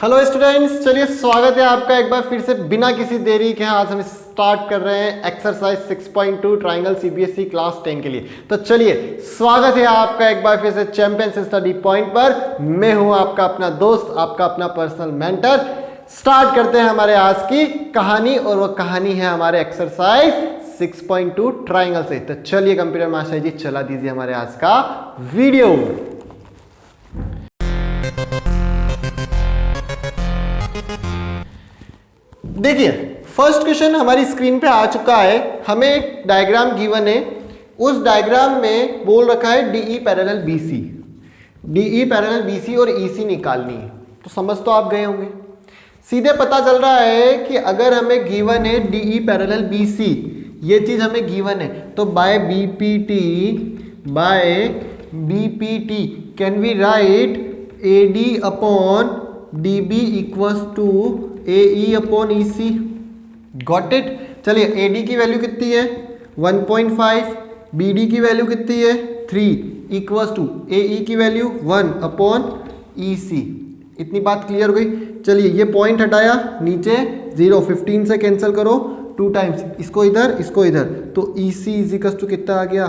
Hello students, चलिए स्वागत है आपका एक बार फिर से बिना किसी देरी के। आज हम स्टार्ट कर रहे हैं एक्सरसाइज 6.2 ट्राइंगल सीबीएसई क्लास 10 के लिए। तो चलिए स्वागत है आपका एक बार फिर से चैंपियंस स्टडी पॉइंट पर। मैं हूं आपका अपना दोस्त, आपका अपना पर्सनल मेंटर। स्टार्ट करते हैं हमारे आज की कहानी, और वो कहानी है हमारे एक्सरसाइज 6.2 ट्राइंगल से। तो चलिए कंप्यूटर मास्टर जी चला दीजिए हमारे आज का वीडियो। देखिए फर्स्ट क्वेश्चन हमारी स्क्रीन पे आ चुका है। हमें एक डायग्राम गिवन है, उस डायग्राम में बोल रखा है DE parallel BC. DE parallel BC और ईसी निकालनी है। तो समझ तो आप गए होंगे, सीधे पता चल रहा है कि अगर हमें गिवन है डीई पैरेलल बीसी, ये चीज हमें गिवन है, तो by BPT can we write AD upon DB equals to AE upon EC। Got it. चलिए AD की वैल्यू कितनी है 1.5, BD की वैल्यू कितनी है 3 इक्वल्स टू AE की वैल्यू 1 अपॉन EC। इतनी बात क्लियर हो गई। चलिए ये पॉइंट हटाया, नीचे 0, 15 से कैंसिल करो 2 टाइम्स, इसको इधर इसको इधर, तो EC इजिकल्स टू कितना आ गया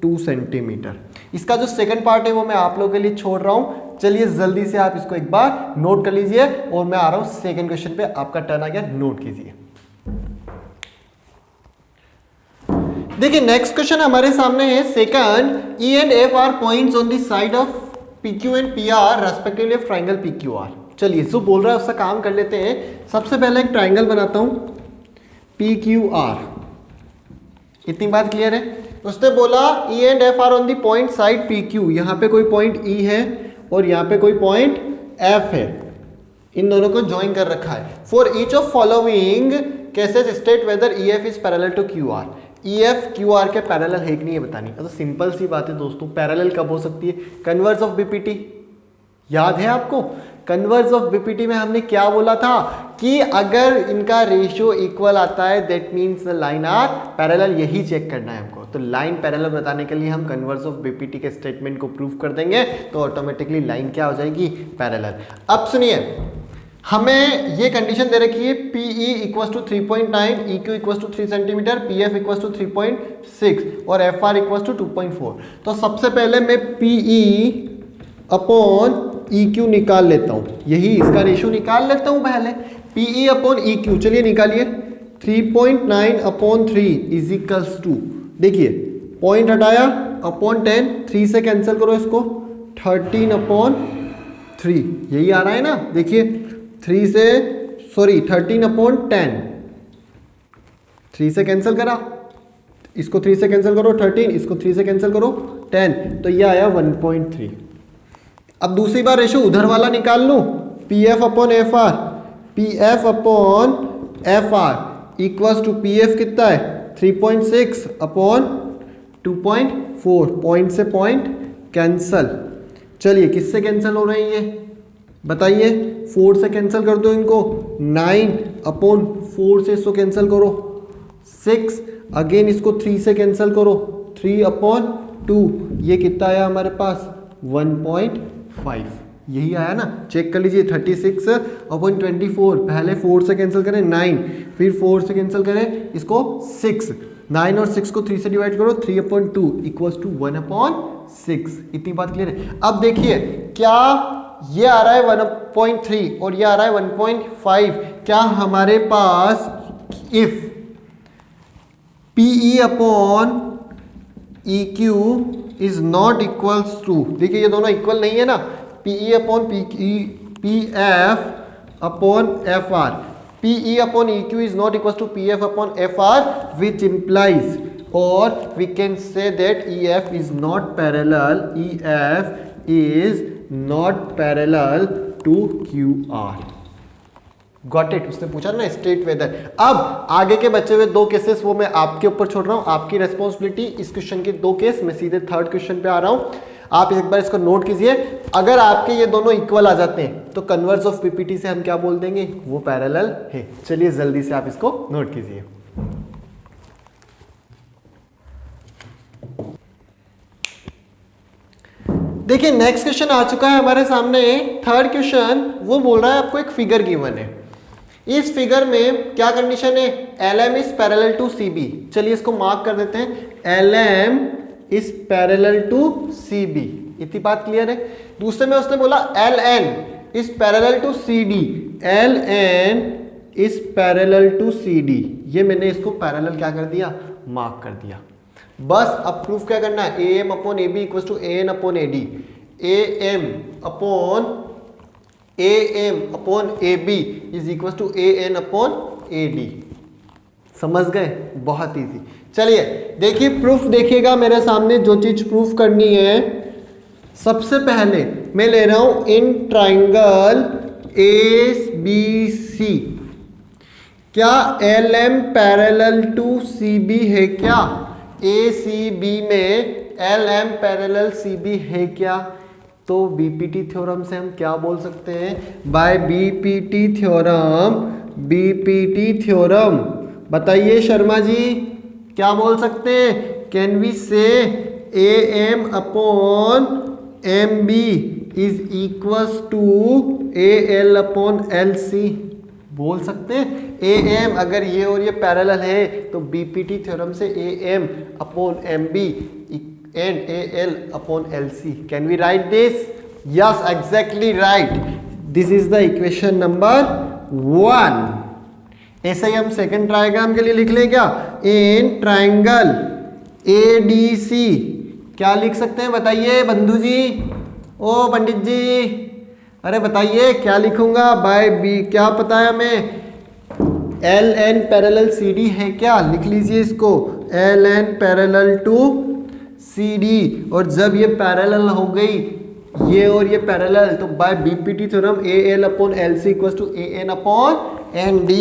2 सेंटीमीटर। इसका जो सेकंड पार्ट है वो मैं आप लोगों के लिए छोड़ रहा हूं। चलिए जल्दी से आप इसको एक बार नोट कर लीजिए, और मैं आ रहा हूं सेकंड क्वेश्चन पे। आपका टर्न आ गया, नोट कीजिए। देखिए नेक्स्ट क्वेश्चन हमारे सामने है। Second, E and F are points on the side of PQ and PR respectively of triangle PQR। चलिए जो बोल रहा है उसका काम कर लेते हैं। सबसे पहले एक ट्राइंगल बनाता हूं PQR। इतनी बात क्लियर है। उसने बोला E and F are on the point side PQ। यहां पे कोई पॉइंट E है और यहाँ पे कोई पॉइंट F है, इन दोनों को ज्वाइन कर रखा है। For each of following cases state whether EF is parallel to QR। EF QR के पैरेलल है कि नहीं ये बतानी। तो सिंपल सी बात है दोस्तों, पैरेलल कब हो सकती है? Converse of BPT. याद है आपको कन्वर्स ऑफ बीपीटी में हमने क्या बोला था कि अगर इनका रेशियो इक्वल आता है that means the line are parallel. यही चेक करना है हमको। तो लाइन पैरेलल बताने के लिए हम कन्वर्स ऑफ बीपीटी के स्टेटमेंट को प्रूव कर देंगे, तो ऑटोमेटिकली लाइन क्या हो जाएगी? पैरेलल। अब सुनिए, हमें ये कंडीशन दे रखी है PE equals to 3.9, EQ equals to 3 centimetre, PF equals to 3.6 और FR इक्वल्स टू 2.4। तो सबसे पहले मैं PE अपॉन EQ निकाल लेता हूं, यही इसका रेशियो निकाल लेता हूं पहले। PE अपॉन EQ चलिए निकालिए। 3.9 अपॉन 3 इज इक्वल्स टू, देखिए पॉइंट हटाया अपॉन 10, 3 से कैंसिल करो इसको, 13 अपॉन 3 यही आ रहा है ना। देखिए 13 अपॉन 10, 3 से कैंसिल करा, इसको 3 से कैंसिल करो 13, इसको 3 से कैंसिल करो 10, तो ये आया 1.3। अब दूसरी बार रेशियो उधर वाला निकाल लूं, PF upon FR। PF upon FR equals to PF कितना है 3.6 अपॉन 2.4। पॉइंट से पॉइंट कैंसल। चलिए किससे कैंसिल हो रहे हैं ये बताइए? 4 से कैंसिल कर दो इनको, 9 अपॉन 4 से इसको कैंसिल करो 6, अगेन इसको 3 से कैंसिल करो 3 अपॉन 2, ये कितना आया हमारे पास 1.5। यही आया ना, चेक कर लीजिए। 36 अपॉन 24, पहले 4 से कैंसिल करें 9, फिर 4 से कैंसिल करें इसको 6, 9 और 6 को 3 से डिवाइड करो 3 अपॉन 2 इक्वल्स टू 1 अपॉन 6। इतनी बात क्लियर है। अब देखिए क्या ये आ रहा है 1.3 और ये आ रहा है 1.5। क्या हमारे पास if PE upon EQ is not equals to, देखिए ये दोनों इक्वल नहीं है ना, PE upon PF upon FR, PE upon EQ is not equals to PF upon FR, which implies और we can say that EF is not parallel, EF is not parallel to QR। Got it. उसने पूछा ना state whether. अब आगे के बचे हुए 2 cases वो मैं आपके ऊपर छोड़ रहा हूं, आपकी रेस्पॉन्सिबिलिटी। इस क्वेश्चन के 2 केस, मैं सीधे थर्ड क्वेश्चन पे आ रहा हूं। आप एक बार इसको नोट कीजिए। अगर आपके ये दोनों इक्वल आ जाते हैं तो कन्वर्स ऑफ पीपीटी से हम क्या बोल देंगे? वो पैरेलल है। चलिए जल्दी से आप इसको नोट कीजिए। देखिए नेक्स्ट क्वेश्चन आ चुका है हमारे सामने, थर्ड क्वेश्चन। वो बोल रहा है आपको एक फिगर गिवन है, इस फिगर में क्या कंडीशन है, LM is parallel to CB। चलिए इसको मार्क कर देते हैं, LM is parallel to CB। इतनी बात क्लियर है। दूसरे में उसने बोला LN is parallel to CD, LN is parallel to CD। ये मैंने इसको पैरेलल क्या कर दिया, मार्क कर दिया। बस अब प्रूफ क्या करना है, AM upon AB equal to AN upon AD, AM upon AB is equal to AN upon AD। समझ गए, बहुत इजी। चलिए देखिए प्रूफ देखिएगा मेरे सामने, जो चीज प्रूफ करनी है। सबसे पहले मैं ले रहा हूं इन ट्राइंगल ABC, क्या LM पैरेलल टू CB है क्या, ACB में LM पैरेलल CB है क्या। तो BPT थ्योरम से हम क्या बोल सकते हैं, बाय BPT थ्योरम बताइए शर्मा जी, क्या बोल सकते हैं, can we say AM upon MB is equals to AL upon LC। बोल सकते हैं AM अगर ये और ये पैरेलल है तो BPT थ्योरम से AM upon MB and AL upon LC. Can we write this? Yes, exactly right. This is the equation number 1. ऐसे ही हम सेकंड ट्रायग्राम के लिए लिख लें क्या, इन ट्राइंगल ADC क्या लिख सकते हैं बताइए बंधु जी, ओ पंडित जी, अरे बताइए क्या लिखूंगा, बाय B क्या पता है हमें, LN पैरेलल CD है क्या, लिख लीजिए इसको, LN पैरेलल टू CD। और जब ये पैरेलल हो गई ये और ये पैरेलल, तो by BPT theorem AL upon LC equals to AN upon ND।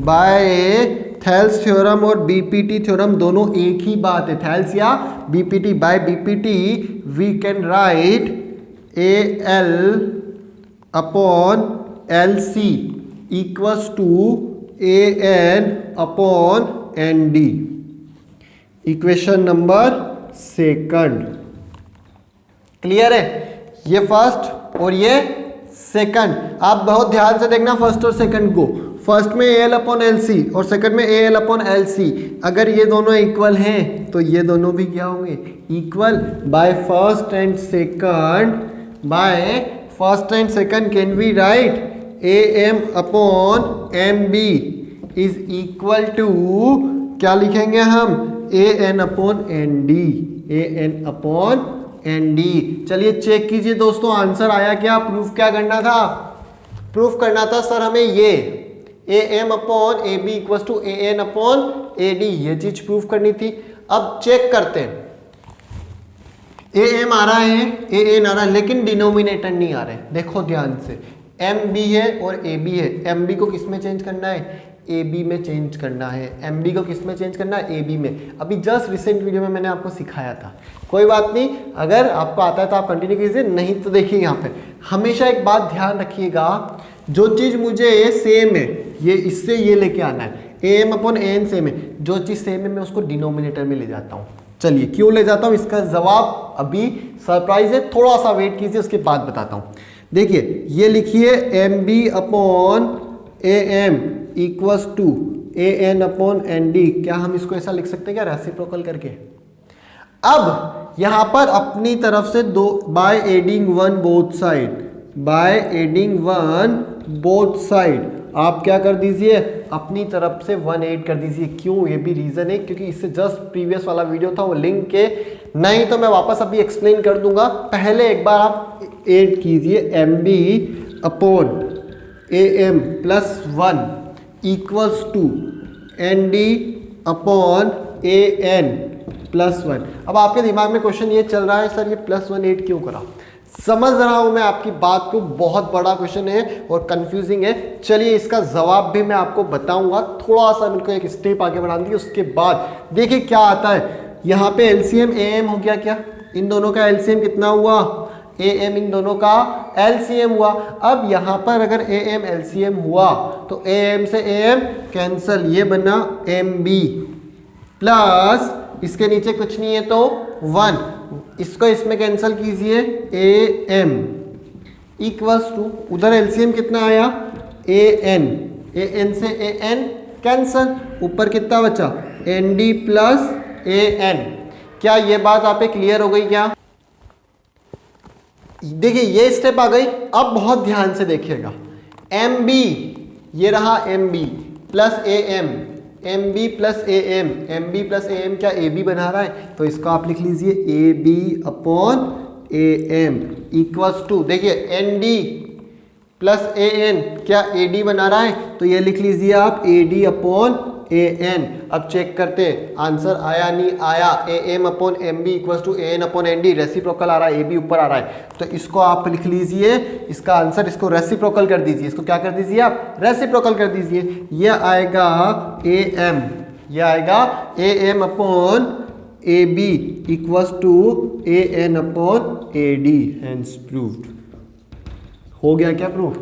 By Thales theorem और BPT थ्योरम दोनों एक ही बात है, थेल्स या BPT। By BPT we can write AL upon LC equals to AN upon ND। Equation number second clear है, ये first और ये सेकंड। आप बहुत ध्यान से देखना फर्स्ट और सेकंड को, फर्स्ट में AL अपॉन LC और सेकंड में AL अपॉन LC। अगर ये दोनों इक्वल हैं तो ये दोनों भी क्या होंगे, equal. By first and second can we write AM upon MB is equal to क्या लिखेंगे हम, AN upon ND, AN upon ND। चलिए चेक कीजिए दोस्तों आंसर आया क्या, प्रूफ क्या करना था, प्रूफ करना था सर हमें ये AM upon AB equal to AN upon AD, ये चीज प्रूफ करनी थी। अब चेक करते हैं, AM आ रहा है AN आ रहा है लेकिन डिनोमिनेटर नहीं आ रहे, देखो ध्यान से, MB है और AB है, MB को किस में चेंज करना है, AB में चेंज करना है, MB को किस में चेंज करना है, AB में। अभी जस्ट रिसेंट वीडियो में मैंने आपको सिखाया था, कोई बात नहीं, अगर आपको आता है तो आप कंटिन्यू कीजिए, नहीं तो देखिए यहाँ पे हमेशा एक बात ध्यान रखिएगा, जो चीज़ मुझे सेम है ये इससे ये लेके आना है, AM अपॉन AN सेम है, जो चीज़ सेम है मैं उसको डिनोमिनेटर में ले जाता हूँ। चलिए क्यों ले जाता हूँ इसका जवाब अभी सरप्राइज है, थोड़ा सा वेट कीजिए उसके बाद बताता हूँ। देखिए ये लिखिए MB upon AM equals to AN upon ND, क्या हम इसको ऐसा लिख सकते हैं क्या, रेसिप्रोकल करके। अब यहां पर अपनी तरफ से दो, by adding one both side आप क्या कर दीजिए, अपनी तरफ से 1 ऐड कर दीजिए। क्यों, ये भी रीजन है क्योंकि इससे जस्ट प्रीवियस वाला वीडियो था वो लिंक के, नहीं तो मैं वापस अभी एक्सप्लेन कर दूंगा, पहले एक बार आप ऐड कीजिए MB upon AM plus 1 equals to ND upon AN plus 1। अब आपके दिमाग में क्वेश्चन ये चल रहा है सर ये प्लस 1 ऐड क्यों करा, समझ रहा हूं मैं आपकी बात को, बहुत बड़ा क्वेश्चन है और कंफ्यूजिंग है। चलिए इसका जवाब भी मैं आपको बताऊंगा, थोड़ा सा मेरे को एक स्टेप आगे बढ़ा दीजिए, उसके बाद देखिए क्या आता है। यहाँ पे LCM AM हो गया, क्या इन दोनों का LCM कितना हुआ, AM इन दोनों का LCM हुआ। अब यहाँ पर अगर AM LCM हुआ तो AM से AM कैंसल, ये बना MB प्लस इसके नीचे कुछ नहीं है तो 1, इसको इसमें कैंसिल कीजिए, ए एम इक्वल्स टू, उधर एलसीएम कितना आया, ए एन से ए एन कैंसल, ऊपर कितना बचा, N D plus A N. क्या ये बात आप पे क्लियर हो गई क्या? देखिए ये स्टेप आ गई। अब बहुत ध्यान से देखिएगा, एम बी, ये रहा M B plus A M, M B plus A M, M B plus A M क्या ए बी बना रहा है, तो इसको आप लिख लीजिए A B upon A M equals to, देखिए N D plus A N क्या ए डी बना रहा है, तो ये लिख लीजिए आप A D upon A N. अब चेक करते हैं आंसर आया नहीं आया, A M upon M B equals to A N upon N D, reciprocal आ रहा है, ए बी ऊपर आ रहा है, तो इसको आप लिख लीजिए, इसका आंसर, इसको रेसिप्रोकल कर दीजिए, इसको क्या कर दीजिए आप, रेसिप्रोकल कर दीजिए, ये आएगा ए एम, ये आएगा A M upon A B equals to A N upon A D, hence proved. हो गया क्या प्रूफ?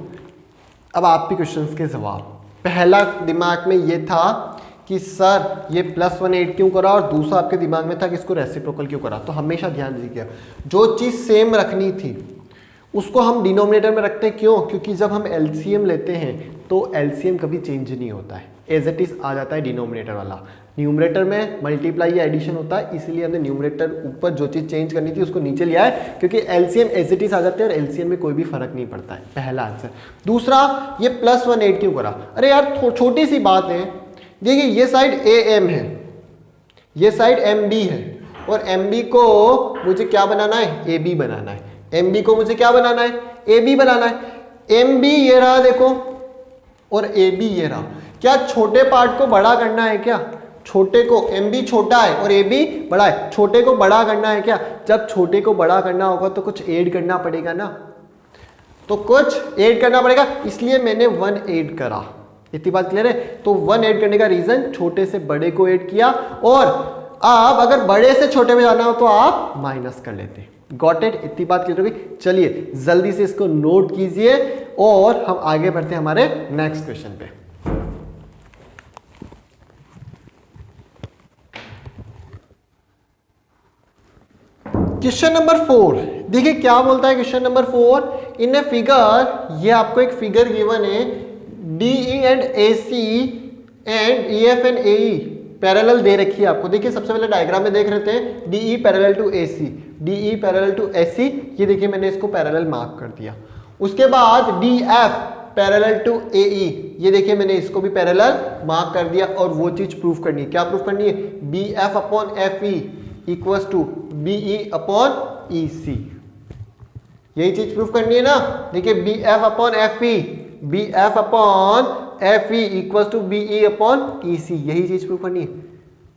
अब आपके क्वेश्चंस के जवाब। पहला दिमाग में ये था कि सर ये +1/8 क्यों करा, और दूसरा आपके दिमाग में था कि इसको रेसिप्रोकल क्यों करा। तो हमेशा ध्यान दीजिएगा, जो चीज़ सेम रखनी थी उसको हम डिनोमिनेटर में रखते हैं, क्यों? क्योंकि जब हम एलसीएम लेते हैं तो एलसीएम कभी चेंज नहीं होता है, एज इट इज आ जाता है डिनोमिनेटर वाला। न्यूमरेटर में मल्टीप्लाई या एडिशन होता है, इसलिए हमने न्यूमरेटर ऊपर जो चीज़ चेंज करनी थी उसको नीचे लिया है, क्योंकि एलसीएम एज इट इज आ जाते हैं और एलसीएम में कोई भी फर्क नहीं पड़ता है। पहला आंसर। दूसरा, ये +1/8 क्यों करा? अरे यार छोटी सी बात है, देखिए ये साइड ए एम है, ये साइड एम बी है, और एम बी को मुझे क्या बनाना है, ए बी बनाना है। एम बी को मुझे क्या बनाना है, ए बी बनाना है। एम बी ये रहा देखो, और ए बी ये रहा। क्या छोटे पार्ट को बड़ा करना है क्या? छोटे को, एम बी छोटा है और ए बी बड़ा है, छोटे को बड़ा करना है क्या? जब छोटे को बड़ा करना होगा तो कुछ ऐड करना पड़ेगा ना, तो कुछ ऐड करना पड़ेगा, इसलिए मैंने 1 ऐड करा। इतनी बात क्लियर है? तो 1 ऐड करने का रीजन, छोटे से बड़े को ऐड किया, और आप अगर बड़े से छोटे में जाना हो तो आप माइनस कर लेते। Got it? इतनी बात क्लियर हो गई? चलिए जल्दी से इसको नोट कीजिए और हम आगे बढ़ते हैं हमारे नेक्स्ट क्वेश्चन पे। क्वेश्चन नंबर 4, देखिए क्या बोलता है question number 4। In a figure, ये आपको एक फिगर गिवन है, DE and AC and EF and AE parallel दे रखी है आपको। देखिए सबसे पहले डायग्राम में देख रहे थे, DE parallel to AC, DE parallel to AC, ये देखिए मैंने इसको पैरेलल मार्क कर दिया। उसके बाद DF पैरेलल टू AE, ये देखिए मैंने इसको भी पैरेलल मार्क कर दिया, और वो चीज प्रूफ करनी है। क्या प्रूफ करनी है? BF upon FE equals to BE upon EC, यही चीज प्रूफ करनी है ना। देखिए BF upon FE, BF upon FE equals to BE upon EC, यही चीज प्रूफ करनी है।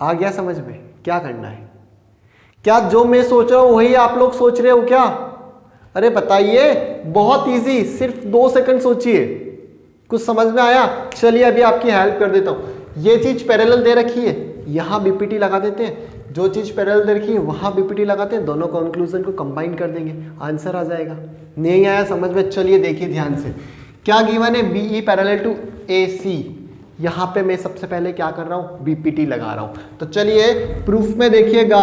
आ गया समझ में? क्या करना है? क्या जो मैं सोच रहा हूं वही आप लोग सोच रहे हो क्या? अरे बताइए, बहुत इजी, सिर्फ 2 सेकंड सोचिए। कुछ समझ में आया? चलिए अभी आपकी हेल्प कर देता हूं। ये चीज पैरेलल दे रखी है, यहां BPT लगा देते हैं, जो चीज पैरेलल दे रखी है वहां BPT लगाते हैं, दोनों कंक्लूजन को कंबाइन कर देंगे, आंसर आ जाएगा। नहीं आया समझ में? चलिए देखिए ध्यान से, क्या गिवन है, BE पैरेलल टू AC, यहां पे मैं सबसे पहले क्या कर रहा हूं, BPT लगा रहा हूं। तो चलिए प्रूफ में देखिएगा,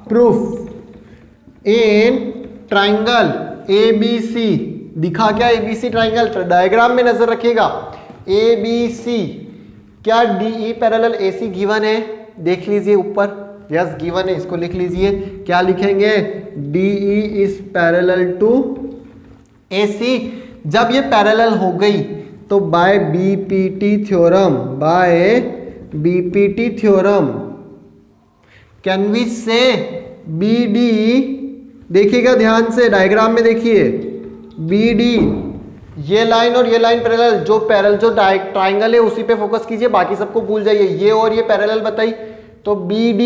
प्रूफ इन ट्राइंगल ABC, दिखा क्या ABC ट्राइंगल, तो डायग्राम में नजर रखिएगा, ABC, क्या DE पैरेलल AC गिवन है? देख लीजिए ऊपर, यस गिवन है, इसको लिख लीजिए। क्या लिखेंगे? DE is parallel to AC। जब ये पैरेलल हो गई तो by BPT theorem can we say BD, देखिएगा ध्यान से, डायग्राम में देखिए, BD, ये लाइन और ये लाइन पैरेलल, जो ट्राइंगल है उसी पे फोकस कीजिए, बाकी सबको भूल जाइए। ये और ये पैरेलल बताई, तो BD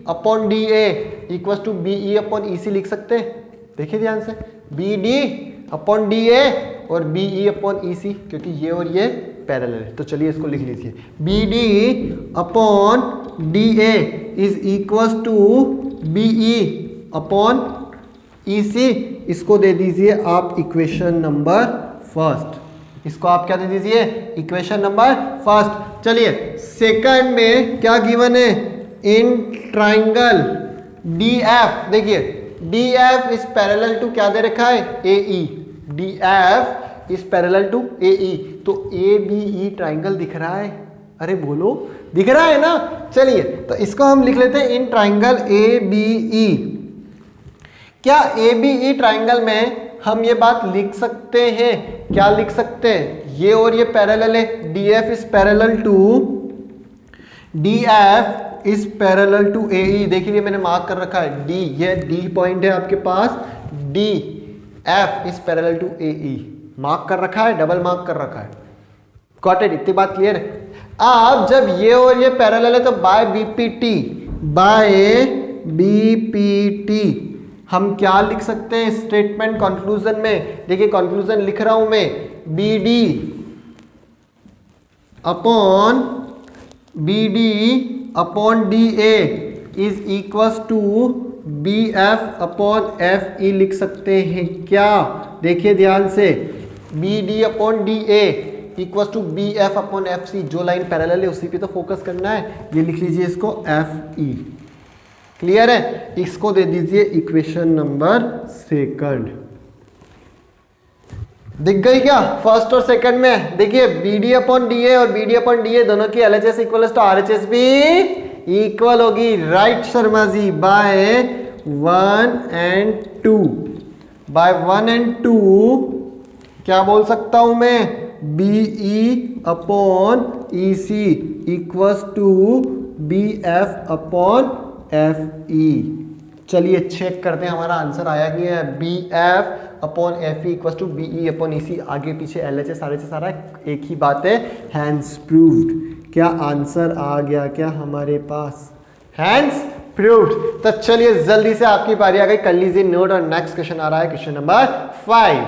upon DA equal to BE upon EC लिख सकते हैं। देखिए ध्यान से, BD अपॉन DA और BE अपॉन EC, क्योंकि ये और ये पैरेलल है। तो चलिए इसको लिख लीजिए, BD upon DA is equal to BE upon EC, इसको दे दीजिए आप इक्वेशन नंबर फर्स्ट। इसको आप क्या दे दीजिए? Equation number first. चलिए सेकंड में क्या गिवन है, इन ट्राइंगल डी एफ, देखिए D F is parallel to क्या दे रखा है, A E, D F is parallel to A E, तो ए बी ई ट्राइंगल दिख रहा है, अरे बोलो दिख रहा है ना। चलिए तो इसको हम लिख लेते हैं in triangle A B E. क्या ए बी ई ट्राइंगल में हम ये बात लिख सकते हैं, क्या लिख सकते हैं, ये और ये पैरेलल है, D F is parallel to, D F is parallel to A E, देखिए मैंने मार्क कर रखा है डी, ये डी पॉइंट है आपके पास, D F is parallel to A E, mark कर रखा है, डबल मार्क कर रखा है, गॉट इट, इतनी बात क्लियर है। अब जब ये और ये पैरेलल है तो बाय बीपीटी, बाय बीपीटी हम क्या लिख सकते हैं स्टेटमेंट कंक्लूजन में, देखिए कंक्लूजन लिख रहा हूं मैं, B D upon D A is equals to B F upon F E लिख सकते हैं क्या, देखिए ध्यान से, B D upon D A equals to B F upon F C, जो लाइन पैरेलल है उसी पे तो फोकस करना है, ये लिख लीजिए इसको एफ ई, क्लियर है। इसको दे दीजिए इक्वेशन नंबर सेकंड, दिख गई क्या फर्स्ट और सेकंड में, देखिए B D upon D A और B D upon D A दोनों की L H S equal to R H S भी इक्वल होगी, right Sharma ji, by 1 and 2, by 1 and 2 क्या बोल सकता हूं मैं, B E upon E C equals to B F upon F E. चलिए चेक करते हैं हमारा आंसर आया कि है, B F upon F E equals to B E upon E C, आगे पीछे L H S R H S आ रहा है, एक ही बात है, हैंड्स प्रूव्ड। क्या आंसर आ गया क्या हमारे पास, हैंड्स प्रूव्ड। तो चलिए जल्दी से आपकी बारी आ गई, कर लीजिए नोट, और नेक्स्ट क्वेश्चन आ रहा है question number 5।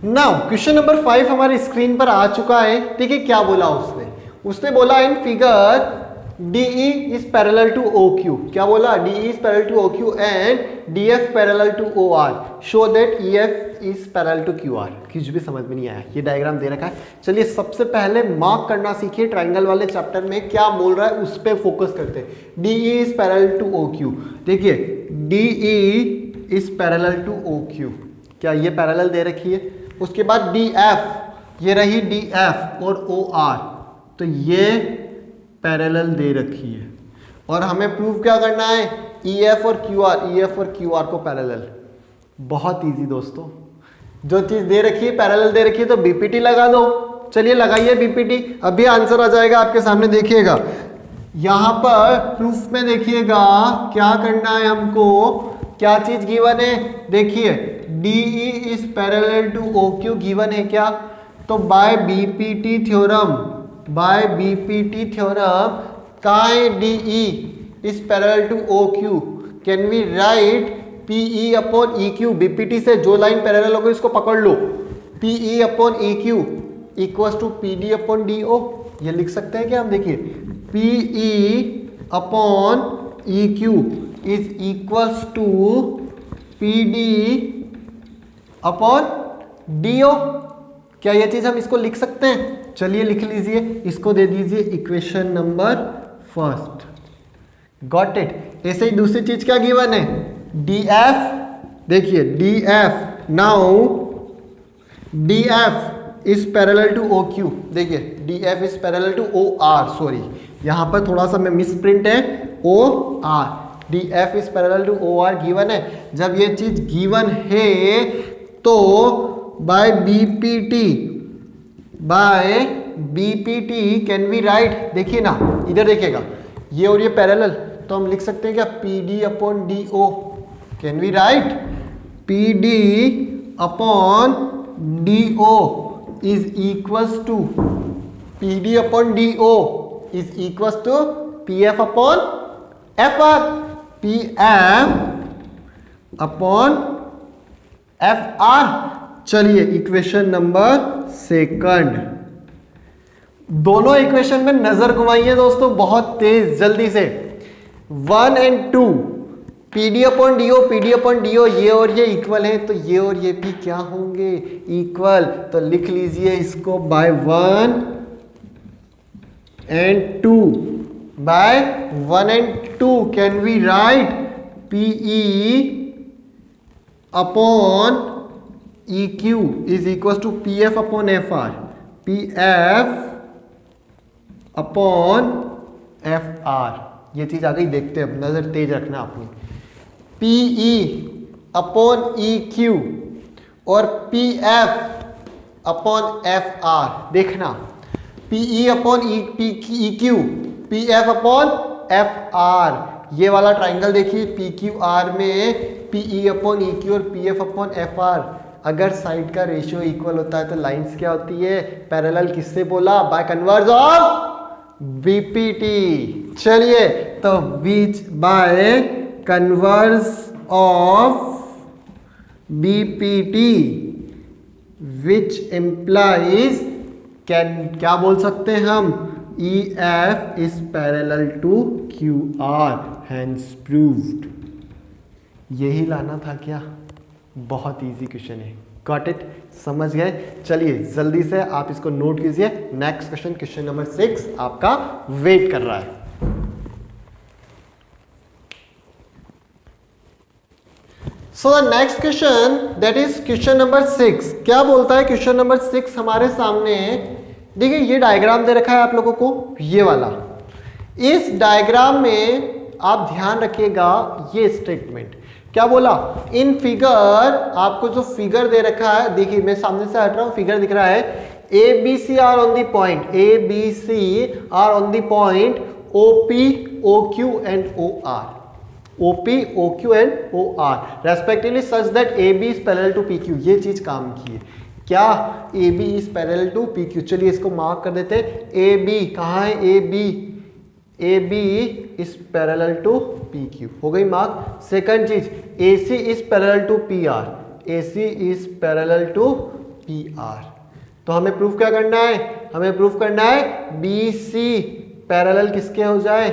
Now question number 5 हमारी स्क्रीन पर आ चुका है। देखिए क्या बोला उसने बोला in figure DE is parallel to OQ, क्या बोला, DE is parallel to OQ and DF parallel to OR, show that EF is parallel to QR। कुछ भी समझ में नहीं आया, ये डायग्राम दे रखा है। चलिए सबसे पहले मार्क करना सीखिए, ट्राइंगल वाले चैप्टर में क्या बोल रहा है उस पर फोकस करते हैं। DE is parallel to OQ, देखिए DE is parallel to OQ, क्या ये पैरेलल दे रखी है। उसके बाद DF, ये रही DF और OR, तो ये पैरेलल दे रखी है, और हमें प्रूव क्या करना है, EF और QR को पैरेलल। बहुत इजी दोस्तों, जो चीज दे रखी है पैरेलल दे रखी है तो बीपीटी लगा दो। चलिए लगाइए बीपीटी, अभी आंसर आ जाएगा आपके सामने, देखिएगा यहां पर प्रूफ में, देखिएगा क्या करना है हमको, क्या चीज गिवन है, देखिए DE is parallel to OQ given है क्या, तो बाय बीपीटी थ्योरम, कहाँ है DE is parallel to OQ, can we write PE upon EQ, BPT से जो लाइन पैरेलल होगी उसको पकड़ लो, PE upon EQ equals to PD upon DO, ये लिख सकते हैं क्या हम, देखिए PE upon EQ is equals to PD upon DO, क्या ये चीज हम इसको लिख सकते हैं, चलिए लिख लीजिए, इसको दे दीजिए equation number first, got it. ऐसे ही दूसरी चीज क्या गिवन है, DF, देखिए DF, now DF is parallel to OQ, देखिए DF is parallel to OR, sorry यहां पर थोड़ा सा मैं मिसप्रिंट है, OR, DF is parallel to OR given है। जब ये चीज गिवन है तो by BPT can we write, देखिए ना इधर देखिएगा, ये और ये पैरेलल, तो हम लिख सकते हैं क्या, PD upon DO, can we write PD upon DO is equals to PD upon DO is equals to PF upon FR, PF upon FR। चलिए इक्वेशन नंबर सेकंड, दोनों इक्वेशन में नजर घुमाइए दोस्तों बहुत तेज, जल्दी से, 1 and 2, PD अपॉन DO, ये और ये इक्वल है, तो ये और ये भी क्या होंगे, इक्वल, तो लिख लीजिए इसको by 1 and 2 by 1 and 2 can we write PE upon EQ is equal to PF upon FR, PF upon FR। ये चीज आ गई, देखते हैं, अब नजर तेज रखना अपनी। PE अपॉन EQ और PF अपॉन FR, देखना PE upon EQ, PF upon FR, ये वाला ट्राइंगल देखिए PQR में PE अपॉन EQ और PF अपॉन FR, अगर साइड का रेशियो इक्वल होता है तो लाइंस क्या होती है, पैरेलल। किससे बोला, बाय कन्वर्स ऑफ BPT। चलिए तो बीच by converse of BPT which implies क्या बोल सकते हैं हम, EF is parallel to QR, hence proved. यही लाना था क्या, बहुत इजी क्वेश्चन है। गॉट इट, समझ गए। चलिए जल्दी से आप इसको नोट कीजिए। नेक्स्ट क्वेश्चन, क्वेश्चन नंबर 6 आपका वेट कर रहा है। So the next question that is question number 6। क्या बोलता है क्वेश्चन नंबर 6 हमारे सामने। देखिए ये डायग्राम दे रखा है आप लोगों को, ये वाला। इस डायग्राम में आप ध्यान रखिएगा, ये स्टेटमेंट क्या बोला, इन फिगर, आपको जो फिगर दे रखा है, देखिए मैं सामने से हट रहा हूं, फिगर दिख रहा है, ABC are on the point, ABC are on the point OP, OQ and OR, OP, OQ and OR respectively such that AB is parallel to PQ। ये चीज काम की है क्या, AB is parallel to PQ। चलिए इसको mark कर देते हैं। AB कहाँ है, AB is parallel to PQ, हो गई मार्क। सेकंड चीज, AC is parallel to PR, AC is parallel to PR। तो हमें प्रूफ क्या करना है, हमें प्रूफ करना है BC पैरेलल किसके हो जाए,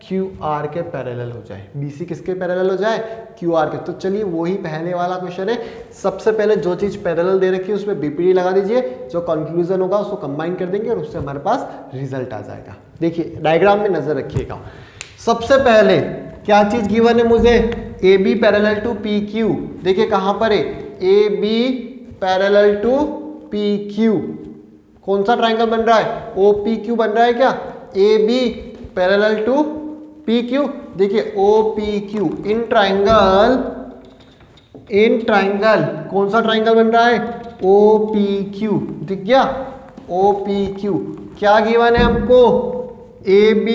QR के पैरेलल हो जाए। BC किसके पैरेलल हो जाए, QR के। तो चलिए वही पहले वाला क्वेश्चन है। सबसे पहले जो चीज पैरेलल दे रखी है उसमें BPT लगा दीजिए, जो कंक्लूजन होगा उसको कंबाइन कर देंगे और उससे हमारे पास रिजल्ट आ जाएगा। देखिए डायग्राम में नजर रखिएगा। सबसे पहले क्या चीज गिवन है मुझे, AB पैरेलल टू PQ। देखिए कहां पर है, AB पैरेलल टू PQ। कौन सा ट्राइंगल बन रहा है, OPQ बन रहा है क्या, AB पैरेलल टू PQ। देखिए OPQ इन ट्राइंगल कौन सा ट्राइंगल बन रहा है, OPQ। दिख गया, OPQ। क्या गिवन है हमको, AB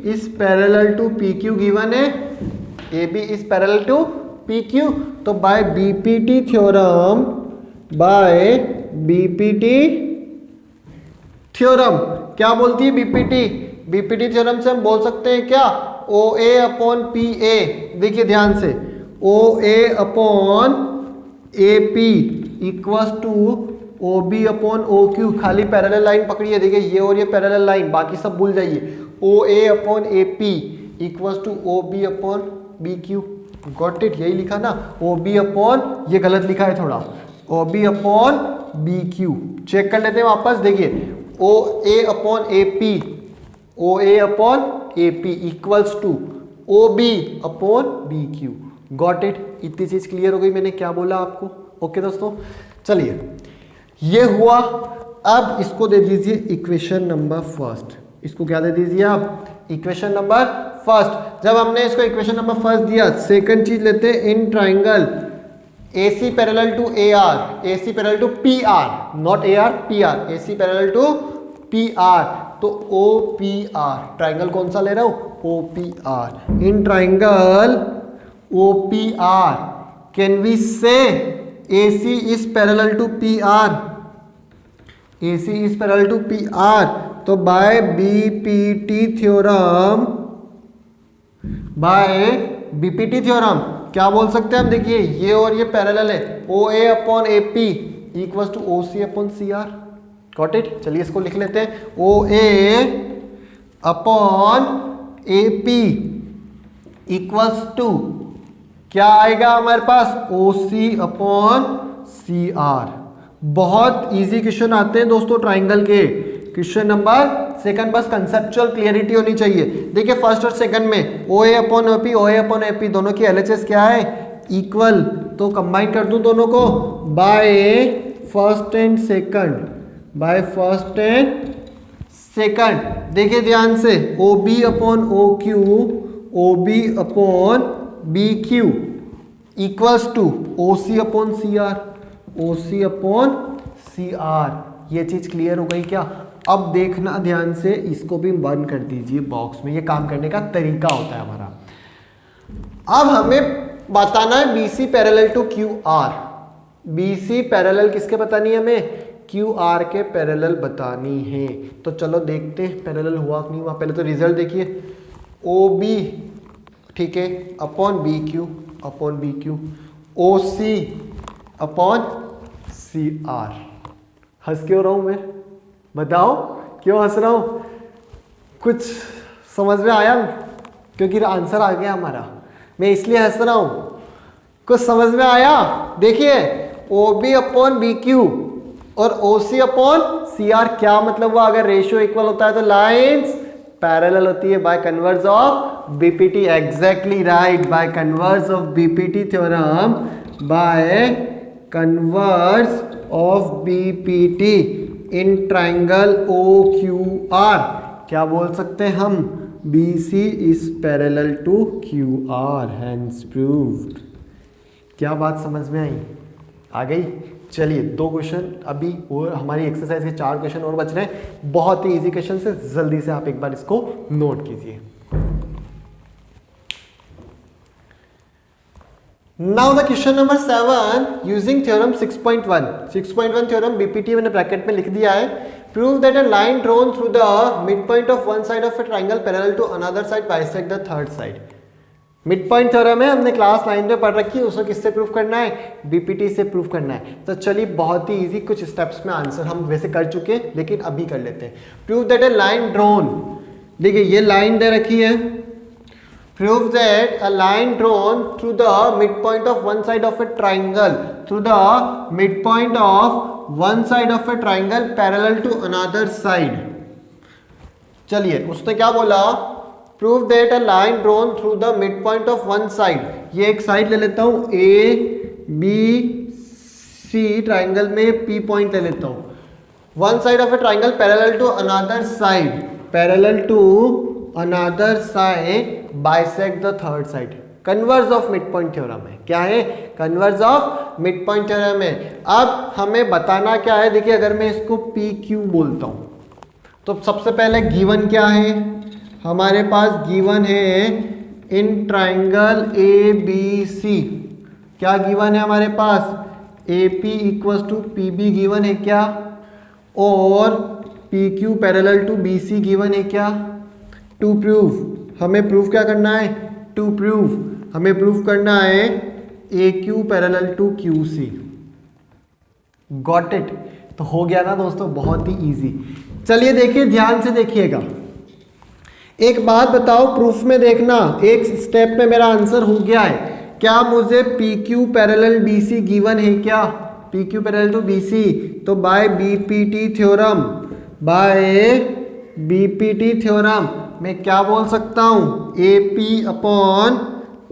is parallel to PQ given है, AB is parallel to PQ। तो बाय BPT थ्योरम, क्या बोलती है BPT थ्योरम से हम बोल सकते हैं क्या, OA अपॉन PA। देखिए ध्यान से, OA upon AP equals to OB upon OQ। खाली पैरेलल लाइन पकड़िए, देखिए ये और ये पैरेलल लाइन, बाकी सब भूल जाइए। OA upon AP equals to OB upon BQ। Got it, यही लिखा ना, OB अपॉन, ये गलत लिखा है थोड़ा, OB अपॉन BQ। चेक कर लेते हैं वापस, देखिए OA upon AP equals to OB upon BQ। Got it, इतनी चीज क्लियर हो गई, मैंने क्या बोला आपको। ओके दोस्तों, चलिए ये हुआ। अब इसको दे दीजिए इक्वेशन नंबर फर्स्ट। इसको क्या दे दीजिए आप, इक्वेशन नंबर फर्स्ट। जब हमने इसको इक्वेशन नंबर फर्स्ट दिया, सेकंड चीज लेते हैं, in triangle AC parallel to AR, AC parallel to PR, not AR, PR, AC parallel to PR, तो OPR। ट्राइंगल कौन सा ले रहा हूं, OPR। In triangle OPR can we say AC is parallel to PR, AC is parallel to PR। तो by BPT theorem क्या बोल सकते हैं हम, देखिए ये और ये पैरेलल है, OA upon AP equals to OC upon CR। Got it, चलिए इसको लिख लेते हैं, OA upon AP equals to क्या आएगा हमारे पास, OC अपॉन CR। बहुत इजी क्वेश्चन आते हैं दोस्तों ट्राइंगल के। क्वेश्चन नंबर सेकंड, बस कंसेप्चुअल क्लियरिटी होनी चाहिए। देखिए फर्स्ट और सेकंड में O A upon OP, O A upon AP दोनों की एलएचएस क्या है, इक्वल। तो कंबाइन कर दूं दोनों को by first and second, by first and second. देखिए ध्यान से, O B upon O Q, O B upon B Q equals to O C upon C R, O C upon C R. ये चीज clear हो गई क्या? अब देखना ध्यान से, इसको भी बंद कर दीजिए बॉक्स में, ये काम करने का तरीका होता है हमारा। अब हमें बताना है BC parallel to QR। BC parallel किसके बतानी है हमें? QR के पैरेलल बतानी है। तो चलो देखते हैं पैरेलल हुआ कि नहीं हुआ। पहले तो रिजल्ट देखिए, OB ठीक है upon BQ upon BQ, OC upon CR। हंस क्यों रहा हूं मैं? बताओ क्यों हंस रहा हूं? कुछ समझ में आया? क्योंकि आंसर आ गया हमारा, मैं इसलिए हंस रहा हूं। कुछ समझ में आया? देखिए OB अपॉन BQ और OC अपॉन CR क्या मतलब हुआ? अगर रेशियो इक्वल होता है तो लाइंस पैरेलल होती है by converse of BPT। Exactly right, by converse of BPT theorem, by converse of BPT in triangle OQR क्या बोल सकते हैं हम? BC is parallel to QR, hence proved. क्या बात समझ में आई? आ गई? चलिए 2 क्वेश्चन अभी और हमारी एक्सरसाइज के 4 क्वेश्चन और बच रहे हैं। बहुत ही इजी क्वेश्चन से, जल्दी से आप एक बार इसको नोट कीजिए। Now the question number 7 using theorem 6.1 theorem BPT मैंने ब्रैकेट में लिख दिया है। Prove that a line drawn through the mid point of one side of a triangle parallel to another side bisect the third side. Mid point theorem है, हमने class 9 में पढ़ रखी है, उसको किससे प्रूफ करना है? BPT से प्रूफ करना है। तो चलिए बहुत ही इजी, कुछ स्टेप्स में आंसर हम वैसे कर चुके हैं लेकिन अभी कर लेते हैं। Prove that a line drawn, देखिए ये लाइन दे रखी है। Prove that a line drawn through the mid point of one side of a triangle, through the mid point of one side of a triangle parallel to another side. चलिए उसने क्या बोला? Prove that a line drawn through the mid point of one side. ये एक side ले लेता हूं ABC triangle में P पॉइंट ले लेता हूं। One side of a triangle parallel to another side, parallel to another side bisect the third side. Converse of mid point theorem है। क्या है? Converse of mid point theorem है। अब हमें बताना क्या है? देखिए अगर मैं इसको PQ बोलता हूं तो सबसे पहले गिवन क्या है हमारे पास? गिवन है इन ट्राइंगल ABC। क्या गिवन है हमारे पास? AP equals to PB given है क्या? और PQ parallel to BC given है क्या? टू प्रूफ हमें प्रूफ क्या करना है? टू प्रूफ हमें प्रूफ करना है AQ parallel to QC। Got it? तो हो गया ना दोस्तों, बहुत ही इजी। चलिए देखिए ध्यान से देखिएगा, एक बात बताओ, प्रूफ में देखना एक स्टेप में मेरा आंसर हो गया है। क्या मुझे PQ पैरेलल BC गिवन है क्या? PQ पैरेलल टू BC, तो by BPT theorem, by BPT theorem मैं क्या बोल सकता हूं? AP upon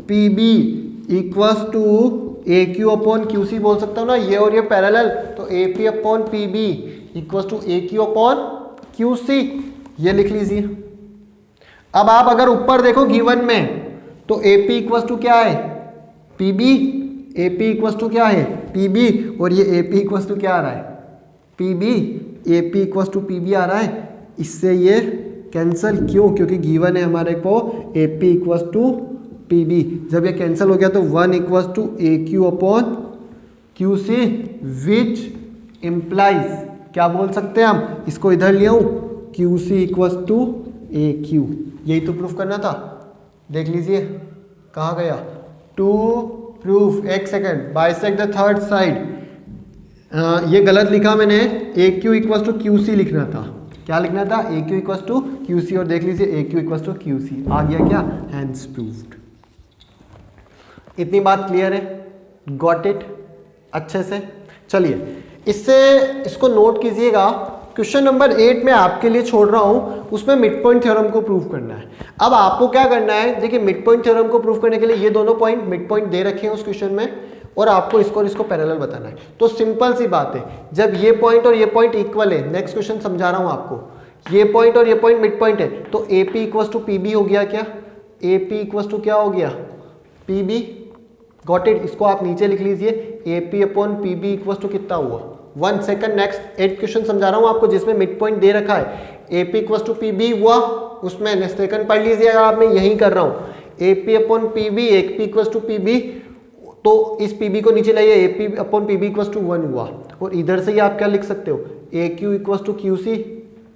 PB equals to AQ upon QC बोल सकता हूं ना। ये और ये पैरेलल, तो AP upon PB equals to AQ upon QC, ये लिख लीजिए। अब आप अगर ऊपर देखो गिवन में, तो AP इक्वल्स टू क्या है? PB। AP इक्वल्स टू क्या है? PB। और ये AP इक्वल्स टू क्या आ रहा है? PB। AP equals to PB आ रहा है। इससे ये कैंसिल, क्यों? क्योंकि गिवन है हमारे को AP इक्वल्स टू PB। जब ये कैंसिल हो गया तो 1 equals to AQ upon QC, which implies क्या बोल सकते हैं हम? इसको इधर ले आऊं, QC इक्वल्स टू AQ। यही तो प्रूफ करना था। देख लीजिए कहाँ गया? टू प्रूफ, एक second, bisect the third side. ये गलत लिखा मैंने, AQ इक्वल्स टू QC लिखना था। क्या लिखना था? AQ इक्वल्स टू QC, और देख लीजिए AQ इक्वल्स टू QC आ गया क्या? Hence proved. इतनी बात क्लियर है? Got it? अच्छे से। चलिए इससे इसको नोट कीजिएगा, क्वेश्चन नंबर 8 में आपके लिए छोड़ रहा हूं, उसमें मिड पॉइंट थ्योरम को प्रूव करना है। अब आपको क्या करना है, देखिए मिड पॉइंट थ्योरम को प्रूव करने के लिए ये दोनों पॉइंट मिड पॉइंट दे रखे हैं उस क्वेश्चन में, और आपको इसको और इसको पैरेलल बताना है। तो सिंपल सी बात है, जब ये पॉइंट और ये पॉइंट इक्वल है, नेक्स्ट क्वेश्चन समझा रहा हूं आपको, ये पॉइंट और ये पॉइंट मिड पॉइंट है, तो AP इक्वल्स टू PB हो गया क्या, AP इक्वल्स टू क्या हो गया, PB। Got it. इसको आप नीचे लिख लीजिए, AP upon PB equals to कितना हुआ 1 सेकंड। नेक्स्ट 8 क्वेश्चन समझा रहा हूं आपको जिसमें मिड पॉइंट दे रखा है, AP इक्वल्स टू PB हुआ, उसमें नेक्स्ट सेकंड पढ़ लीजिए अगर आप, मैं यही कर रहा हूं AP upon PB, AP equals to PB, तो इस PB को नीचे लाइए, AP upon PB equals to 1 हुआ, और इधर से ही आप क्या लिख सकते हो, AQ इक्वल्स टू QC,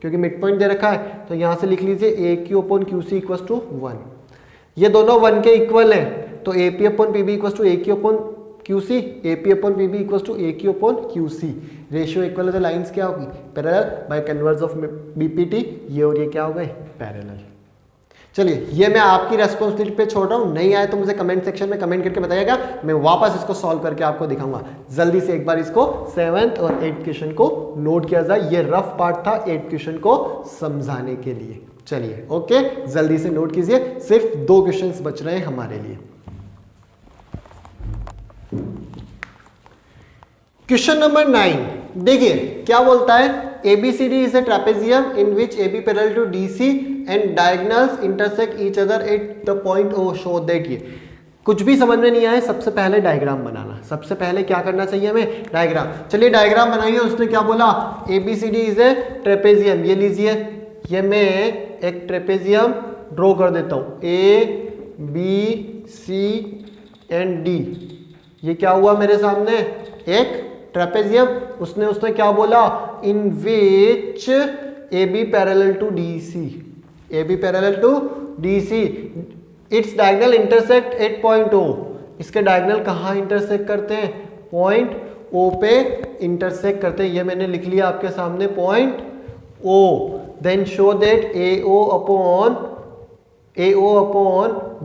क्योंकि मिड पॉइंट दे रखा है, तो यहां से लिख लीजिए AQ upon QC equals to 1। ये दोनों 1 के इक्वल है, तो AP upon PB equals to AQ upon QC, AP upon PB equals to AQ upon QC। Ratio equal है तो लाइंस क्या होगी, parallel by converse of BPT, ये और ये क्या हो गए, पैरेलल। चलिए ये मैं आपकी रेस्पॉन्सिबिलिटी पे छोड़ रहा हूँ, नहीं आए तो मुझे कमेंट सेक्शन में कमेंट करके बताइएगा, मैं वापस इसको सॉल्व करके आपको दिखाऊंगा। जल्दी से एक बार इसको 7th और 8th क्वेश्चन को नोट किया जाए, ये रफ पार्ट था 8th क्वेश्चन को समझाने के लिए। चलिए ओके, जल्दी से नोट कीजिए, सिर्फ 2 क्वेश्चंस बच रहे हैं हमारे लिए। क्वेश्चन नंबर 9 देखिए क्या बोलता है, ABCD is a trapezium in which AB parallel to DC and diagonals intersect each other at the point O. Show that। ये कुछ भी समझ में नहीं आए, सबसे पहले डायग्राम बनाना, सबसे पहले क्या करना चाहिए हमें, डायग्राम। चलिए डायग्राम बनाइए। उसने क्या बोला, ABCD is a trapezium, ये लीजिए, ये मैं एक ट्रेपेजियम ड्रॉ कर देता हूं, ABCD। ये क्या हुआ मेरे सामने, एक ट्रेपेजियम। उसने क्या बोला, in which AB parallel to DC, AB parallel to DC, its diagonal intersect at point O। इसके डायगोनल कहाँ इंटरसेक्ट करते हैं, पॉइंट O पे इंटरसेक्ट करते हैं, ये मैंने लिख लिया आपके सामने, point O। Then show that AO upon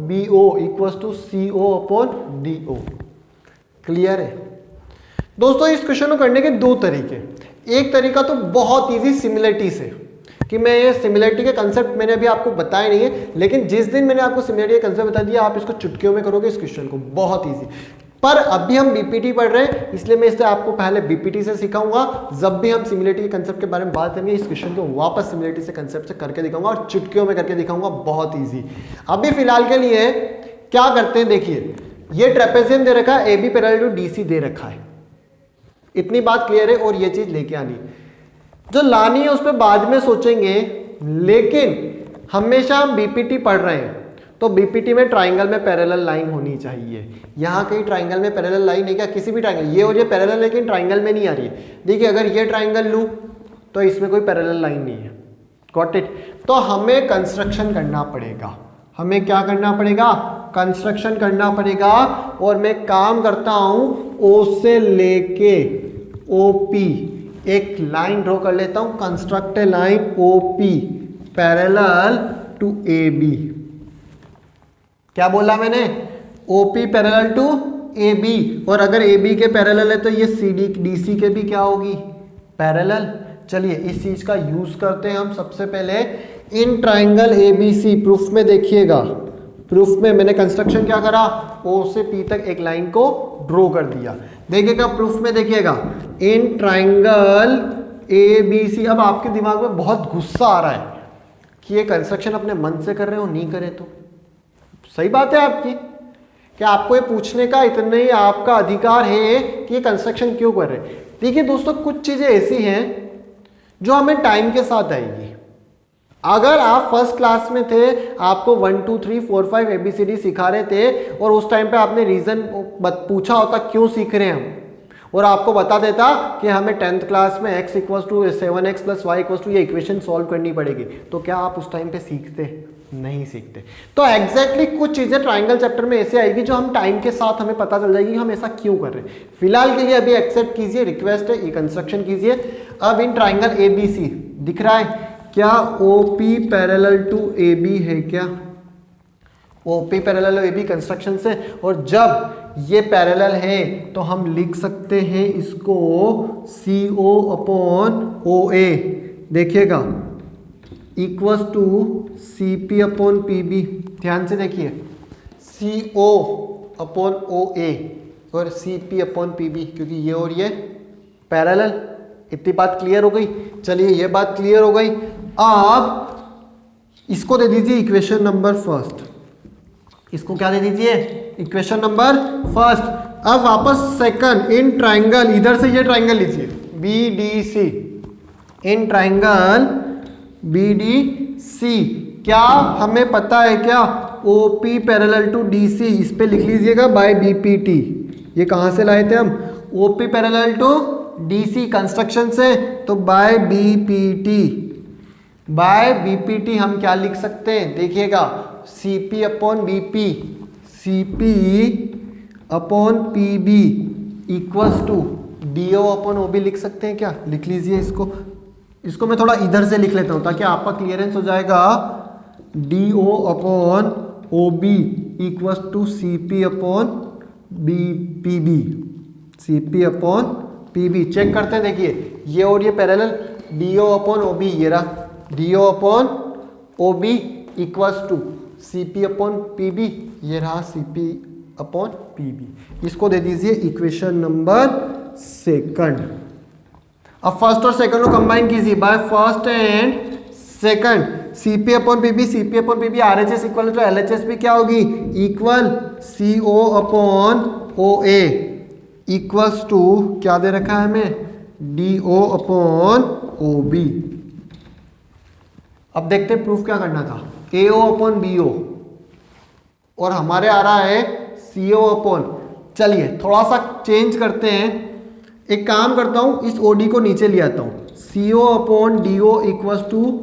BO equals to CO upon DO। Clear है दोस्तों। इस क्वेश्चन को करने के 2 तरीके, एक तरीका तो बहुत इजी सिमिलरिटी से, कि मैं ये सिमिलरिटी के कंसेप्ट मैंने अभी आपको बताया नहीं है, लेकिन जिस दिन मैंने आपको सिमिलरिटी का कंसेप्ट बता दिया आप इसको चुटकियों में करोगे इस क्वेश्चन को, बहुत इजी। पर अभी हम BPT पढ़ रहे हैं, इसलिए मैं इससे आपको पहले BPT से सिखाऊंगा। जब भी हम सिमिलरिटी के कंसेप्ट के बारे में बात करेंगे, इस क्वेश्चन को वापस सिमिलरिटी से कंसेप्ट से करके दिखाऊंगा और चुटकियों में करके दिखाऊंगा, बहुत ईजी। अभी फिलहाल के लिए क्या करते हैं, देखिए ये ट्रेपेजियम दे रखा है, AB पैरेलल टू DC दे रखा है, इतनी बात क्लियर है। और ये चीज लेके आनी, जो लानी है उस पर बाद में सोचेंगे, लेकिन हमेशा हम BPT पढ़ रहे हैं तो BPT में ट्राइंगल में पैरेलल लाइन होनी चाहिए। यहाँ कहीं ट्राइंगल में पैरेलल लाइन है क्या, किसी भी ट्राइंगल, ये और ये पैरेलल लेकिन ट्राइंगल में नहीं आ रही है। देखिए अगर ये ट्राइंगल लूँ तो इसमें कोई पैरेलल लाइन नहीं है, गॉट इट। तो हमें कंस्ट्रक्शन करना पड़ेगा, हमें क्या करना पड़ेगा, कंस्ट्रक्शन करना पड़ेगा। और मैं काम करता हूं O से लेके OP एक लाइन ड्रॉ कर लेता हूं, construct a line OP parallel to AB। क्या बोला मैंने, OP पैरेलल टू AB, और अगर AB के पैरेलल है तो ये CD DC के भी क्या होगी, पैरेलल। चलिए इस चीज का यूज करते हैं हम। सबसे पहले इन ट्राइंगल ABC, प्रूफ में देखिएगा, प्रूफ में मैंने कंस्ट्रक्शन क्या करा, O से P तक एक लाइन को ड्रॉ कर दिया। देखिएगा प्रूफ में देखिएगा, इन ट्राइंगल ABC। अब आपके दिमाग में बहुत गुस्सा आ रहा है कि ये कंस्ट्रक्शन अपने मन से कर रहे हो, नहीं करे तो सही बात है आपकी, कि आपको ये पूछने का इतना ही आपका अधिकार है कि ये कंस्ट्रक्शन क्यों कर रहे हैं। देखिए दोस्तों कुछ चीजें ऐसी हैं जो हमें टाइम के साथ आएगी। अगर आप फर्स्ट क्लास में थे, आपको 1 2 3 4 5 ABCD सिखा रहे थे और उस टाइम पे आपने रीजन पूछा होता क्यों सीख रहे हैं हम, और आपको बता देता कि हमें 10th क्लास में x equals to 7x plus y equals to ये इक्वेशन सॉल्व करनी पड़ेगी, तो क्या आप उस टाइम पे सीखते, नहीं सीखते। तो एग्जैक्टली कुछ चीजें ट्राइंगल चैप्टर में ऐसे आएगी जो हम टाइम के साथ हमें पता चल जाएगी हम ऐसा क्यों कर रहे हैं। फिलहाल के लिए अभी एक्सेप्ट कीजिए, रिक्वेस्ट है, ये कंस्ट्रक्शन कीजिए। अब इन ट्राइंगल ABC दिख रहा है क्या, OP पैरेलल टू AB है क्या, OP पैरेलल AB कंस्ट्रक्शन से। और जब ये पैरेलल है तो हम लिख सकते हैं इसको CO अपॉन OA, देखिएगा, equals to CP upon PB। ध्यान से देखिए, CO अपॉन OA और CP अपॉन PB, क्योंकि ये और ये पैरेलल। इतनी बात क्लियर हो गई। चलिए ये बात क्लियर हो गई। अब इसको दे दीजिए इक्वेशन नंबर फर्स्ट, इसको क्या दे दीजिए, इक्वेशन नंबर फर्स्ट। अब वापस सेकंड, इन ट्राइंगल, इधर से ये ट्राइंगल लीजिए BDC, इन ट्राइंगल BDC क्या हमें पता है क्या, OP पैरेलल टू DC, इस पे लिख लीजिएगा बाय BPT। ये कहाँ से लाए थे हम, OP parallel to DC construction से, तो बाय BPT, बाय BPT हम क्या लिख सकते हैं, देखिएगा, CP upon BP, CP upon PB equals to DO upon OB लिख सकते हैं क्या, लिख लीजिए इसको। इसको मैं थोड़ा इधर से लिख लेता हूं ताकि आपका क्लियरेंस हो जाएगा। DO upon OB equals to CP upon PB, CP upon PB। Check करते हैं, देखिए ये और ये पैरेलल, DO अपॉन OB, ये रहा DO upon OB equals to CP upon PB, ये रहा CP अपॉन PB। इसको दे दीजिए इक्वेशन नंबर सेकंड। अब फर्स्ट और सेकंड को कंबाइन कीजिए by first and second, CP upon PB, CP upon PB, RHS equal to LHS भी क्या होगी, equal CO upon OA equals to क्या दे रखा है हमें, DO अपॉन OB। अब देखते हैं प्रूफ क्या करना था, AO अपॉन BO और हमारे आ रहा है CO अपॉन, चलिए थोड़ा सा चेंज करते हैं, एक काम करता हूं, इस OD को नीचे ले आता हूं, CO upon DO equals to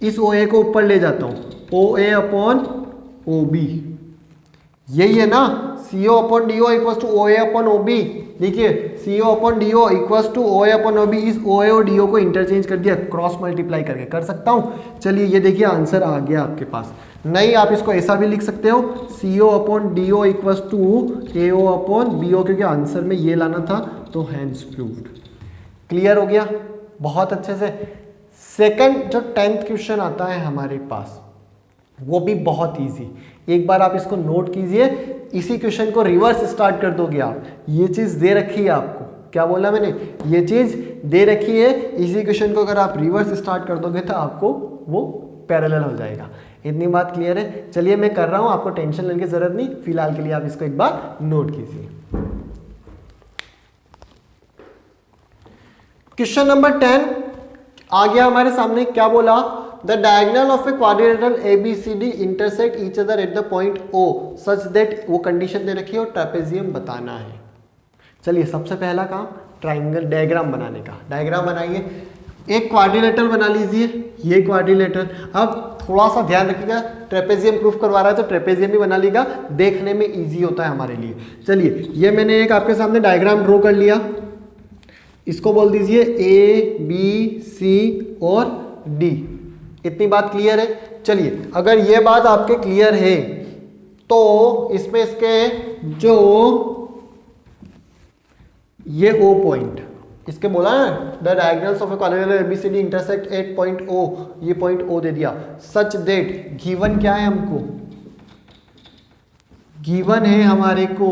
इस OA को ऊपर ले जाता हूं, OA अपॉन OB, यही है ना, CO upon DO equals to OA upon OB। देखिए CO upon DO equals to OA upon OB, इस OA और DO को इंटरचेंज कर दिया, क्रॉस मल्टीप्लाई करके कर सकता हूं। चलिए ये देखिए आंसर आ गया आपके पास। नहीं, आप इसको ऐसा भी लिख सकते हो, CO upon DO equals to AO upon BO, क्योंकि आंसर में ये लाना था, तो हैंस प्रूव्ड। क्लियर हो गया बहुत अच्छे से। सेकंड जो 10th क्वेश्चन आता है हमारे पास, वो भी बहुत इजी, एक बार आप इसको नोट कीजिए, इसी क्वेश्चन को रिवर्स स्टार्ट कर दोगे आप। ये चीज दे रखी है आपको, क्या बोला मैंने, ये चीज दे रखी है, इसी क्वेश्चन को अगर आप रिवर्स स्टार्ट कर दोगे तो आपको वो पैरेलल हो जाएगा। इतनी बात क्लियर है। चलिए मैं कर रहा हूं, आपको टेंशन लेने की जरूरत नहीं, फिलहाल के लिए आप इसको एक बार नोट कीजिए। क्वेश्चन नंबर 10 आ गया हमारे सामने, क्या बोला, The diagonal of a quadrilateral ABCD intersect each other at the point O such that, वो कंडीशन दे रखी है और ट्रेपेजियम बताना है। चलिए सबसे पहला काम ट्राइंगल डायग्राम बनाने का, डायग्राम बनाइए। एक क्वाड्रिलेटरल बना लीजिए, ये क्वाड्रिलेटरल। अब थोड़ा सा ध्यान रखिएगा, ट्रेपेजियम प्रूफ करवा रहा है तो ट्रेपेजियम भी बना लीजिएगा, देखने में ईजी होता है हमारे लिए। चलिए ये मैंने एक आपके सामने डायग्राम ड्रॉ कर लिया, इसको बोल दीजिए ABC और D। इतनी बात क्लियर है। चलिए अगर ये बात आपके क्लियर है तो इसमें इसके जो ये O पॉइंट, इसके बोला ना, the diagonals of a quadrilateral ABCD intersect at point O, ये पॉइंट O दे दिया, सच दैट गिवन क्या है हमको, गिवन है हमारे को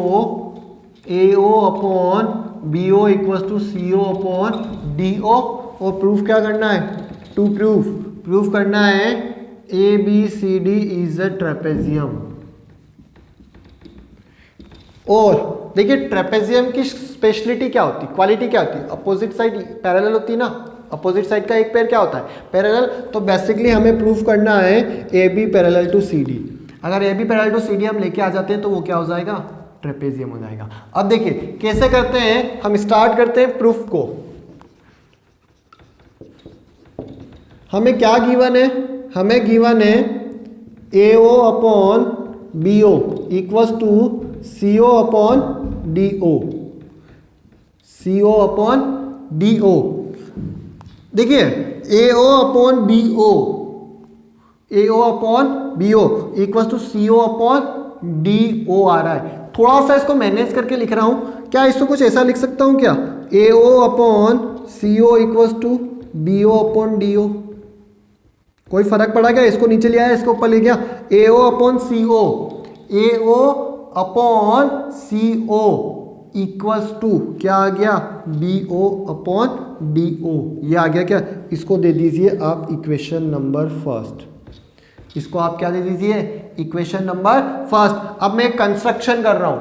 AO upon BO equals to CO upon DO, और प्रूफ क्या करना है, टू प्रूफ करना है ABCD इज अ ट्रेपेजियम। और देखिए ट्रेपेजियम की स्पेशलिटी क्या होती है, क्वालिटी क्या होती है, अपोजिट साइड पैरेलल होती है ना, अपोजिट साइड का एक पेयर क्या होता है, पैरेलल। तो बेसिकली हमें प्रूफ करना है AB पैरेलल टू CD। अगर AB पैरेलल टू CD हम लेके आ जाते हैं तो वो क्या हो जाएगा, ट्रेपेजियम हो जाएगा। अब देखिए कैसे करते हैं, हम स्टार्ट करते हैं प्रूफ को। हमें क्या गिवन है, हमें गिवन है AO upon BO equals to CO upon DO, CO upon DO। देखिए AO upon BO, AO upon BO equals to CO upon DO आ रहा है। थोड़ा सा इसको मैनेज करके लिख रहा हूं। क्या इसको कुछ ऐसा लिख सकता हूं क्या, AO upon CO equals to BO upon DO? कोई फर्क पड़ा क्या? इसको नीचे ले आया, इसको ऊपर ले गया। AO upon CO, AO upon CO equals to क्या आ गया, BO अपॉन DO। ये आ गया क्या? इसको दे दीजिए आप इक्वेशन नंबर फर्स्ट। इसको आप क्या दे दीजिए, इक्वेशन नंबर फर्स्ट। अब मैं एक कंस्ट्रक्शन कर रहा हूं,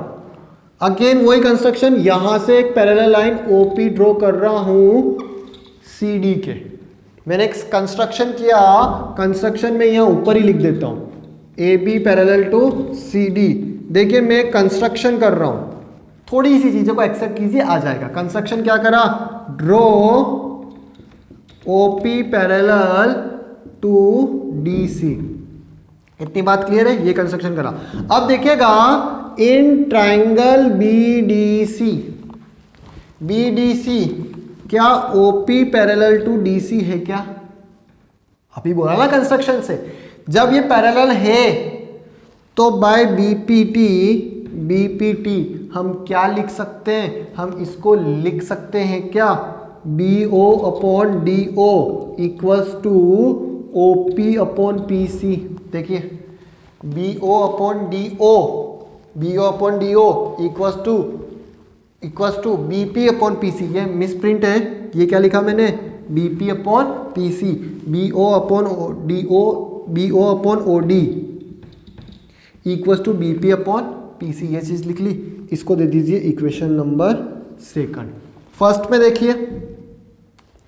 अगेन वही कंस्ट्रक्शन, यहां से एक पैरेलल लाइन OP ड्रॉ कर रहा हूं CD के। मैंने एक कंस्ट्रक्शन किया, कंस्ट्रक्शन में यहां ऊपर ही लिख देता हूं AB पैरेलल टू CD। देखिए मैं कंस्ट्रक्शन कर रहा हूं, थोड़ी सी चीजों को एक्सेप्ट कीजिए, आ जाएगा। कंस्ट्रक्शन क्या करा, draw OP parallel to DC। इतनी बात क्लियर है? ये कंस्ट्रक्शन करा। अब देखिएगा इन ट्राइंगल BDC क्या OP पैरेलल टू DC है क्या? अभी बोला ना कंस्ट्रक्शन से, जब ये पैरेलल है तो बाय BPT हम क्या लिख सकते हैं, हम इसको लिख सकते हैं क्या, BO upon DO equals to OP upon PC। देखिए BO upon DO equals to BP upon PC। ये मिस प्रिंट है, ये क्या लिखा मैंने, BP upon PC, BO upon OD equals to BP upon PC। ये चीज लिख ली, इसको दे दीजिए इक्वेशन नंबर सेकंड। फर्स्ट में देखिए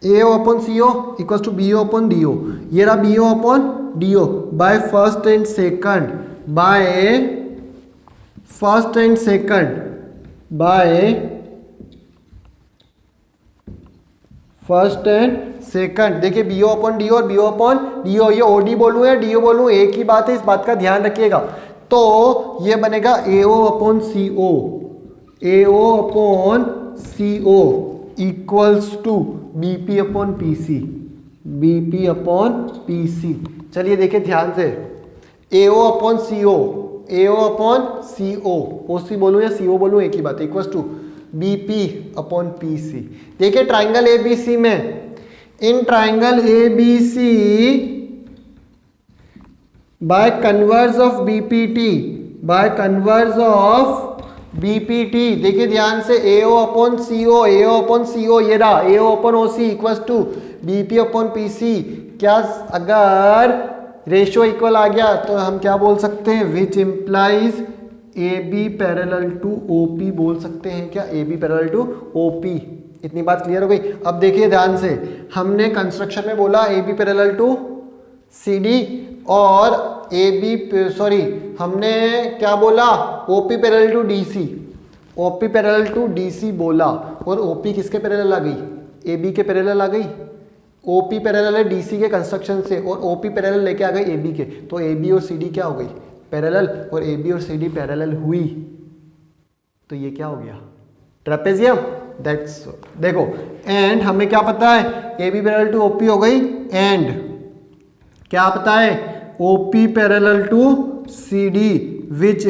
AO upon CO equals to BO upon DO, ये रहा BO upon DO by first and second, देखिए BO अपॉन DO और BO अपॉन DO, ये OD बोलूं या DO बोलूं एक ही बात है, इस बात का ध्यान रखिएगा। तो ये बनेगा AO upon CO equals to BP upon PC। चलिए देखिए ध्यान से, AO अपॉन CO, OC बोलूं या CO बोलूं एक ही बात है, equals to BP upon PC। देखिए ट्राइंगल ABC में, in triangle ABC by converse of BPT, देखिए ध्यान से AO अपॉन CO, ये रहा AO upon OC equals to BP upon PC। क्या अगर रेशियो इक्वल आ गया तो हम क्या बोल सकते हैं, which implies AB parallel to OP बोल सकते हैं क्या, AB पैरेलल टू OP। इतनी बात क्लियर हो गई? अब देखिए ध्यान से, हमने कंस्ट्रक्शन में बोला AB पैरेलल टू CD और हमने क्या बोला, OP पैरेलल टू DC बोला, और OP किसके पैरेलल आ गई, AB के पैरेलल आ गई। OP पैरेलल है DC के कंस्ट्रक्शन से और OP पैरेलल लेके आ गई AB के, तो AB और CD क्या हो गई, पैरेलल, और AB और CD पैरेलल हुई, तो ये क्या हो गया, ट्रेपेजियम। दैट्स, देखो एंड हमें क्या पता है, AB पैरेलल टू OP हो गई, एंड क्या पता है, OP parallel to CD which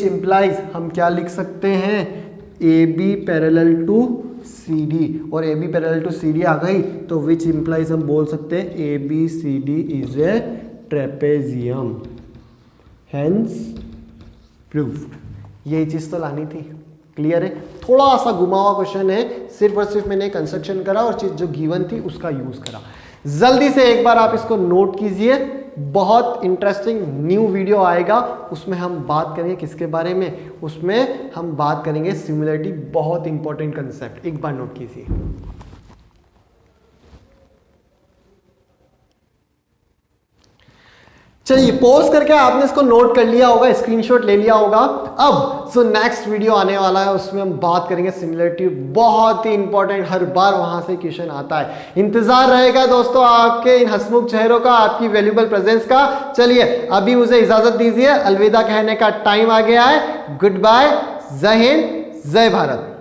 implies हम क्या लिख सकते हैं, AB पैरेलल टू CD, और AB पैरेलल टू CD आ गई तो विच इम्प्लाइज हम बोल सकते हैं ABCD is a trapezium, hence proved. यही चीज तो लानी थी, क्लियर है? थोड़ा सा घुमा हुआ क्वेश्चन है, सिर्फ और सिर्फ मैंने कंस्ट्रक्शन करा और चीज जो गिवन थी उसका यूज करा। जल्दी से एक बार आप इसको नोट कीजिए, बहुत इंटरेस्टिंग न्यू वीडियो आएगा, उसमें हम बात करेंगे किसके बारे में, उसमें हम बात करेंगे सिमिलरिटी, बहुत इंपॉर्टेंट कंसेप्ट, एक बार नोट कीजिए। चलिए पॉज करके आपने इसको नोट कर लिया होगा, स्क्रीनशॉट ले लिया होगा। अब नेक्स्ट वीडियो आने वाला है, उसमें हम बात करेंगे सिमिलरिटी, बहुत ही इंपॉर्टेंट, हर बार वहां से क्वेश्चन आता है। इंतजार रहेगा दोस्तों आपके इन हंसमुख चेहरों का, आपकी वैल्यूएबल प्रेजेंस का। चलिए अभी मुझे इजाजत दीजिए, अलविदा कहने का टाइम आ गया है। गुड बाय, जय हिंद, जय भारत।